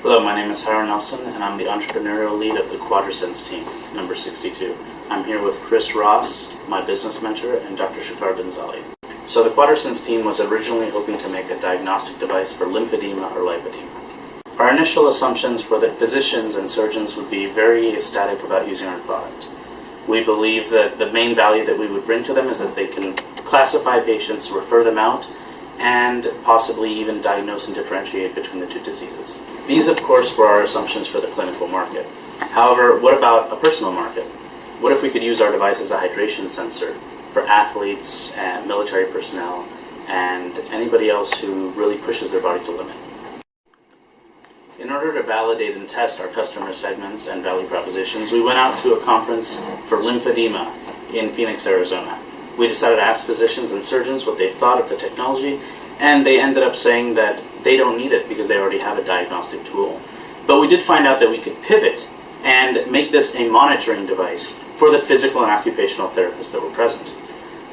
Hello, my name is Hiram Nelson, and I'm the entrepreneurial lead of the Quadrisense team, number 62. I'm here with Chris Ross, my business mentor, and Dr. Shakar Benzali. So the Quadrisense team was originally hoping to make a diagnostic device for lymphedema or lipedema. Our initial assumptions were that physicians and surgeons would be very ecstatic about using our product. We believe that the main value that we would bring to them is that they can classify patients, refer them out, and possibly even diagnose and differentiate between the two diseases. These, of course, were our assumptions for the clinical market. However, what about a personal market? What if we could use our device as a hydration sensor for athletes and military personnel and anybody else who really pushes their body to limit? In order to validate and test our customer segments and value propositions, we went out to a conference for lymphedema in Phoenix, Arizona. We decided to ask physicians and surgeons what they thought of the technology, and they ended up saying that they don't need it because they already have a diagnostic tool. But we did find out that we could pivot and make this a monitoring device for the physical and occupational therapists that were present.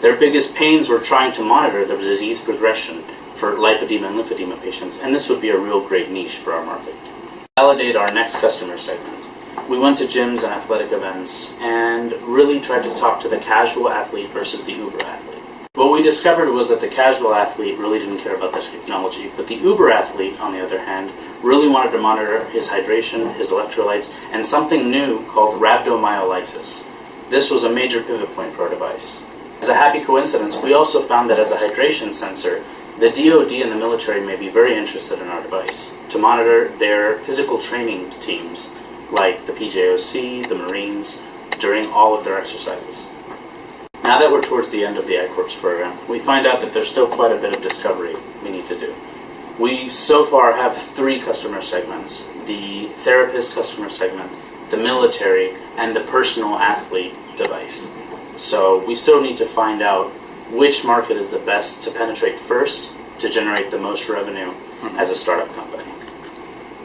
Their biggest pains were trying to monitor the disease progression for lipedema and lymphedema patients, and this would be a real great niche for our market. To validate our next customer segment, we went to gyms and athletic events and really tried to talk to the casual athlete versus the uber athlete. What we discovered was that the casual athlete really didn't care about the technology, but the uber athlete, on the other hand, really wanted to monitor his hydration, his electrolytes, and something new called rhabdomyolysis. This was a major pivot point for our device. As a happy coincidence, we also found that as a hydration sensor, the DoD and the military may be very interested in our device to monitor their physical training teams, like the PJOC, the Marines, during all of their exercises. Now that we're towards the end of the I-Corps program, we find out that there's still quite a bit of discovery we need to do. We so far have 3 customer segments: the therapist customer segment, the military, and the personal athlete device. So we still need to find out which market is the best to penetrate first to generate the most revenue as a startup company.